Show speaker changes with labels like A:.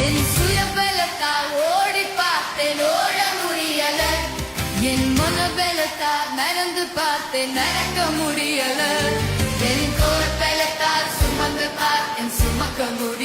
A: என் சுயபலத்தால் ஓடி பார்த்தேன், ஓட முடியல. என் மனபலத்தால் நடந்து பார்த்தேன், நடக்க முடியல. என் கோர் பலத்தால் சுமந்து பார்த்தேன், சுமக்க முடியல.